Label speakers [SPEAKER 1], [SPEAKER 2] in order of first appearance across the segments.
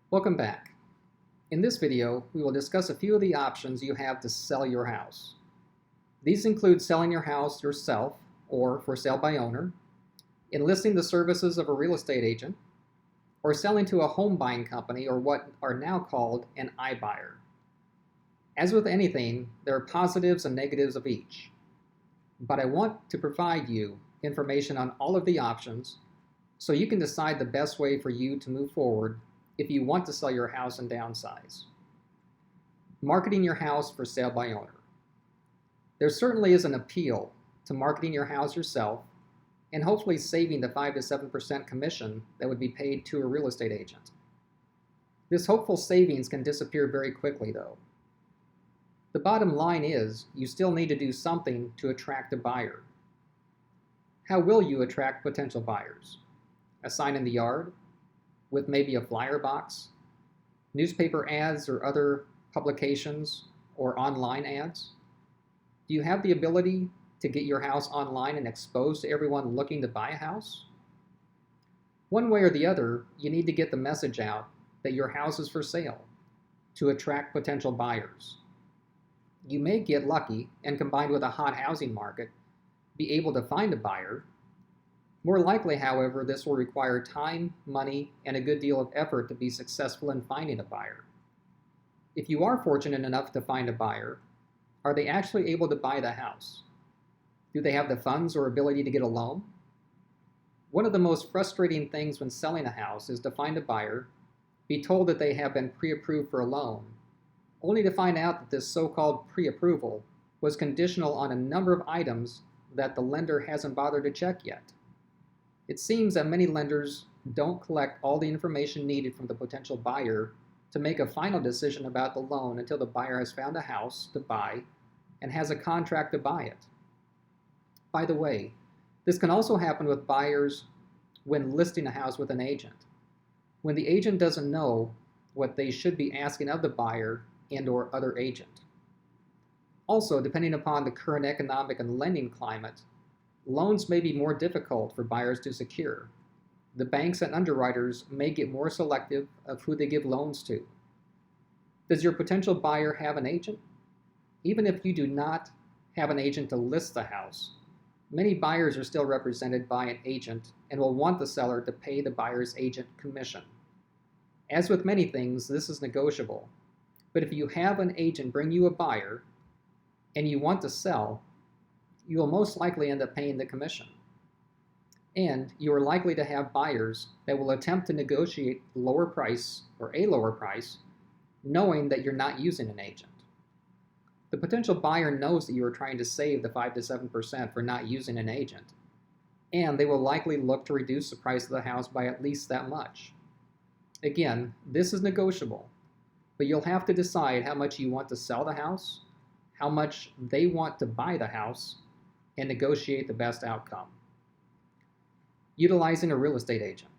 [SPEAKER 1] Welcome back. In this video, we will discuss a few of the options you have to sell your house. These include selling your house yourself or for sale by owner, enlisting the services of a real estate agent, or selling to a home buying company or what are now called an iBuyer. As with anything, there are positives and negatives of each, but I want to provide you information on all of the options so you can decide the best way for you to move forward if you want to sell your house and downsize. Marketing your house for sale by owner. There certainly is an appeal to marketing your house yourself and hopefully saving the 5 to 7% commission that would be paid to a real estate agent. This hopeful savings can disappear very quickly though. The bottom line is you still need to do something to attract a buyer. How will you attract potential buyers? A sign in the yard? With maybe a flyer box, newspaper ads or other publications, or online ads? Do you have the ability to get your house online and exposed to everyone looking to buy a house? One way or the other, you need to get the message out that your house is for sale to attract potential buyers. You may get lucky and, combined with a hot housing market, be able to find a buyer. More likely, however, this will require time, money, and a good deal of effort to be successful in finding a buyer. If you are fortunate enough to find a buyer, are they actually able to buy the house? Do they have the funds or ability to get a loan? One of the most frustrating things when selling a house is to find a buyer, be told that they have been pre-approved for a loan, only to find out that this so-called pre-approval was conditional on a number of items that the lender hasn't bothered to check yet. It seems that many lenders don't collect all the information needed from the potential buyer to make a final decision about the loan until the buyer has found a house to buy and has a contract to buy it. By the way, this can also happen with buyers when listing a house with an agent, when the agent doesn't know what they should be asking of the buyer and/or other agent. Also, depending upon the current economic and lending climate, loans may be more difficult for buyers to secure. The banks and underwriters may get more selective of who they give loans to. Does your potential buyer have an agent? Even if you do not have an agent to list the house, many buyers are still represented by an agent and will want the seller to pay the buyer's agent commission. As with many things, this is negotiable, but if you have an agent bring you a buyer and you want to sell, you will most likely end up paying the commission. And you are likely to have buyers that will attempt to negotiate a lower price, knowing that you're not using an agent. The potential buyer knows that you are trying to save the 5 to 7% for not using an agent, and they will likely look to reduce the price of the house by at least that much. Again, this is negotiable, but you'll have to decide how much you want to sell the house, how much they want to buy the house, and negotiate the best outcome. Utilizing a real estate agent.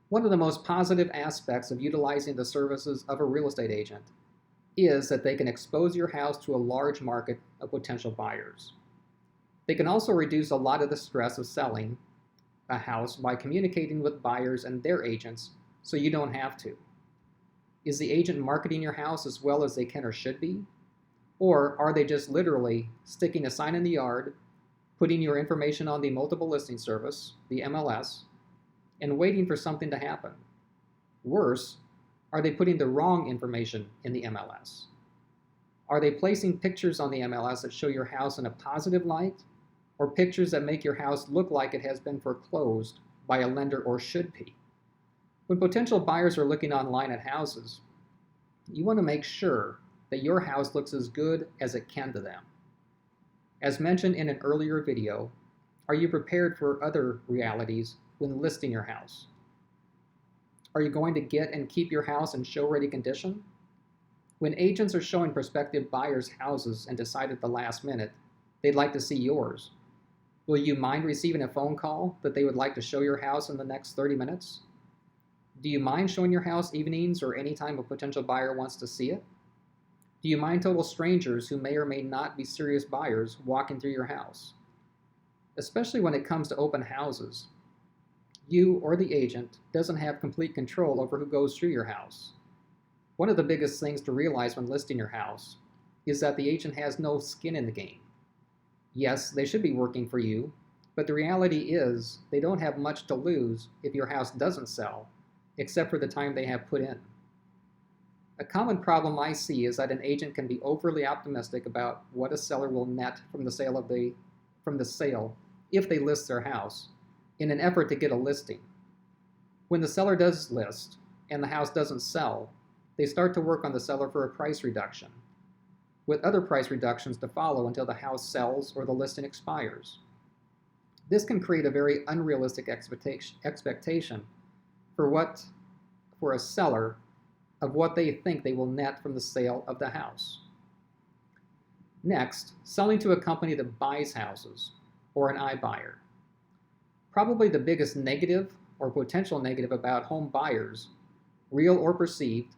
[SPEAKER 1] One of the most positive aspects of utilizing the services of a real estate agent is that they can expose your house to a large market of potential buyers. They can also reduce a lot of the stress of selling a house by communicating with buyers and their agents so you don't have to. Is the agent marketing your house as well as they can or should be? Or are they just literally sticking a sign in the yard, putting your information on the multiple listing service, the MLS, and waiting for something to happen? Worse, are they putting the wrong information in the MLS? Are they placing pictures on the MLS that show your house in a positive light, or pictures that make your house look like it has been foreclosed by a lender or should be? When potential buyers are looking online at houses, you want to make sure that your house looks as good as it can to them. As mentioned in an earlier video, are you prepared for other realities when listing your house? Are you going to get and keep your house in show-ready condition? When agents are showing prospective buyers houses and decide at the last minute they'd like to see yours, will you mind receiving a phone call that they would like to show your house in the next 30 minutes? Do you mind showing your house evenings or any time a potential buyer wants to see it? Do you mind total strangers who may or may not be serious buyers walking through your house? Especially when it comes to open houses, you or the agent doesn't have complete control over who goes through your house. One of the biggest things to realize when listing your house is that the agent has no skin in the game. Yes, they should be working for you, but the reality is they don't have much to lose if your house doesn't sell, except for the time they have put in. A common problem I see is that an agent can be overly optimistic about what a seller will net from the sale if they list their house in an effort to get a listing. When the seller does list and the house doesn't sell, they start to work on the seller for a price reduction, with other price reductions to follow until the house sells or the listing expires. This can create a very unrealistic expectation for a seller of what they think they will net from the sale of the house. Next, selling to a company that buys houses, or an iBuyer. Probably the biggest negative or potential negative about home buyers, real or perceived,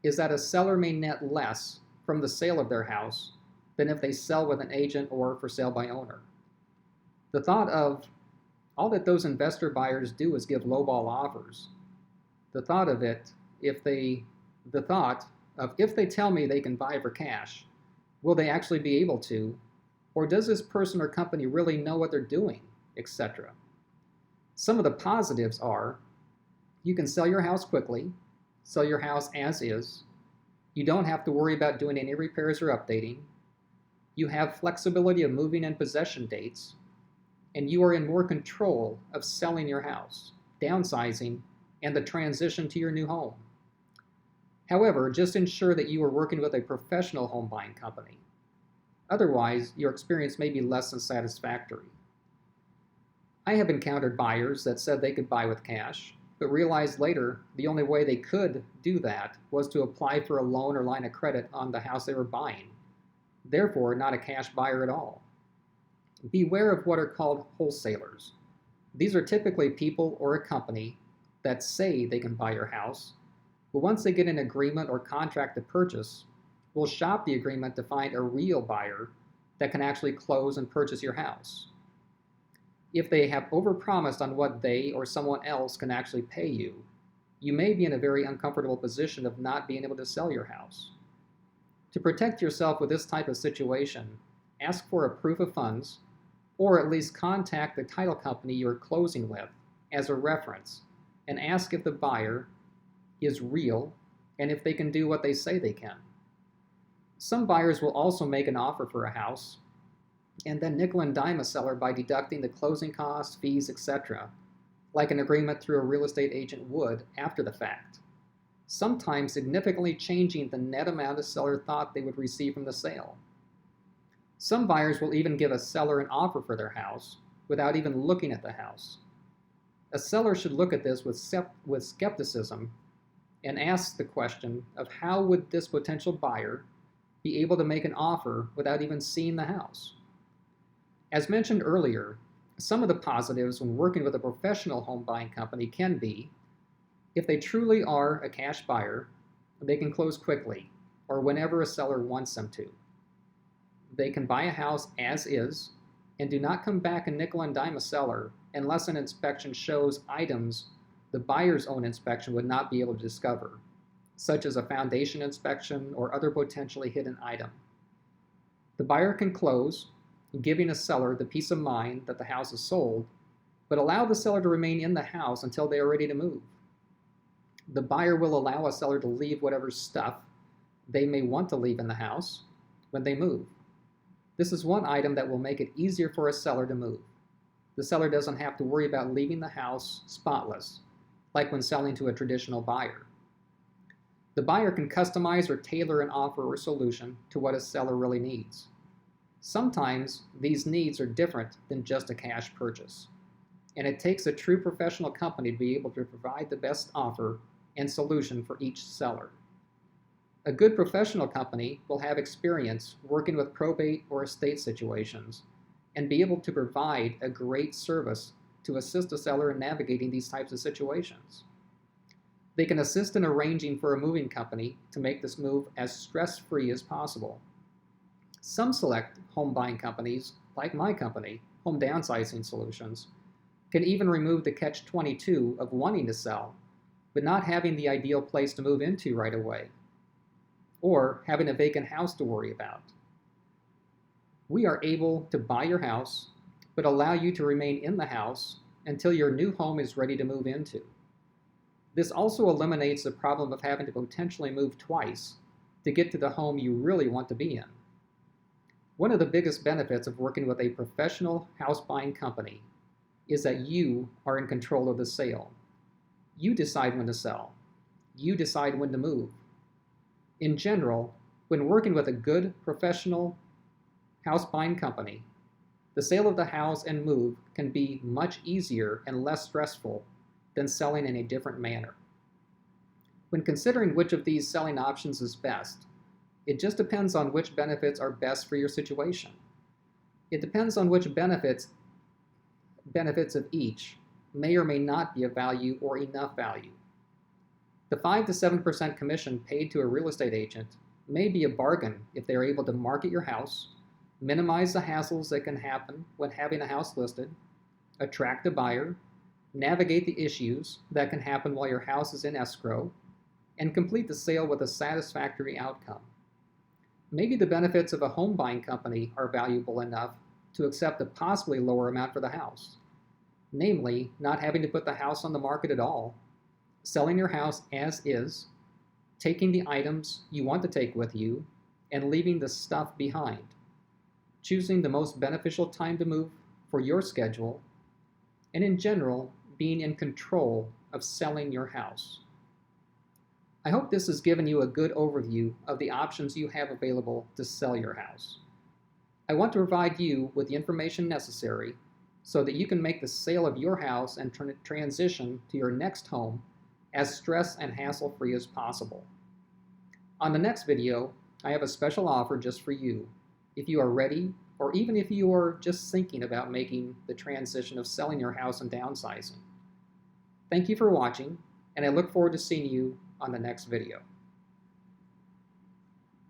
[SPEAKER 1] is that a seller may net less from the sale of their house than if they sell with an agent or for sale by owner. The thought of all that those investor buyers do is give lowball offers. The thought of if they tell me they can buy for cash, will they actually be able to? Or does this person or company really know what they're doing, etc.? Some of the positives are you can sell your house quickly, sell your house as is. You don't have to worry about doing any repairs or updating. You have flexibility of moving and possession dates, and you are in more control of selling your house, downsizing, and the transition to your new home. However, just ensure that you are working with a professional home buying company. Otherwise, your experience may be less than satisfactory. I have encountered buyers that said they could buy with cash, but realized later the only way they could do that was to apply for a loan or line of credit on the house they were buying, therefore not a cash buyer at all. Beware of what are called wholesalers. These are typically people or a company that say they can buy your house, but once they get an agreement or contract to purchase, will shop the agreement to find a real buyer that can actually close and purchase your house. If they have overpromised on what they or someone else can actually pay you, you may be in a very uncomfortable position of not being able to sell your house. To protect yourself with this type of situation, ask for a proof of funds, or at least contact the title company you're closing with as a reference, and ask if the buyer is real and if they can do what they say they can. Some buyers will also make an offer for a house and then nickel and dime a seller by deducting the closing costs, fees, etc., like an agreement through a real estate agent would after the fact, sometimes significantly changing the net amount a seller thought they would receive from the sale. Some buyers will even give a seller an offer for their house without even looking at the house. A seller should look at this with skepticism and ask the question of how would this potential buyer be able to make an offer without even seeing the house. As mentioned earlier, some of the positives when working with a professional home buying company can be, if they truly are a cash buyer, they can close quickly or whenever a seller wants them to. They can buy a house as is and do not come back and nickel and dime a seller unless an inspection shows items the buyer's own inspection would not be able to discover, such as a foundation inspection or other potentially hidden item. The buyer can close, giving a seller the peace of mind that the house is sold, but allow the seller to remain in the house until they are ready to move. The buyer will allow a seller to leave whatever stuff they may want to leave in the house when they move. This is one item that will make it easier for a seller to move. The seller doesn't have to worry about leaving the house spotless, like when selling to a traditional buyer. The buyer can customize or tailor an offer or solution to what a seller really needs. Sometimes these needs are different than just a cash purchase, and it takes a true professional company to be able to provide the best offer and solution for each seller. A good professional company will have experience working with probate or estate situations and be able to provide a great service to assist a seller in navigating these types of situations. They can assist in arranging for a moving company to make this move as stress-free as possible. Some select home buying companies, like my company, Home Downsizing Solutions, can even remove the catch-22 of wanting to sell, but not having the ideal place to move into right away, or having a vacant house to worry about. We are able to buy your house, but allow you to remain in the house until your new home is ready to move into. This also eliminates the problem of having to potentially move twice to get to the home you really want to be in. One of the biggest benefits of working with a professional house buying company is that you are in control of the sale. You decide when to sell. You decide when to move. In general, when working with a good professional house buying company, the sale of the house and move can be much easier and less stressful than selling in a different manner. When considering which of these selling options is best, it just depends on which benefits are best for your situation. It depends on which benefits of each may or may not be of value or enough value. The 5 to 7% commission paid to a real estate agent may be a bargain if they are able to market your house, minimize the hassles that can happen when having a house listed, attract a buyer, navigate the issues that can happen while your house is in escrow, and complete the sale with a satisfactory outcome. Maybe the benefits of a home buying company are valuable enough to accept a possibly lower amount for the house, namely not having to put the house on the market at all, selling your house as is, taking the items you want to take with you, and leaving the stuff behind, choosing the most beneficial time to move for your schedule, and in general, being in control of selling your house. I hope this has given you a good overview of the options you have available to sell your house. I want to provide you with the information necessary so that you can make the sale of your house and transition to your next home as stress and hassle-free as possible. On the next video, I have a special offer just for you, if you are ready, or even if you are just thinking about making the transition of selling your house and downsizing. Thank you for watching, and I look forward to seeing you on the next video.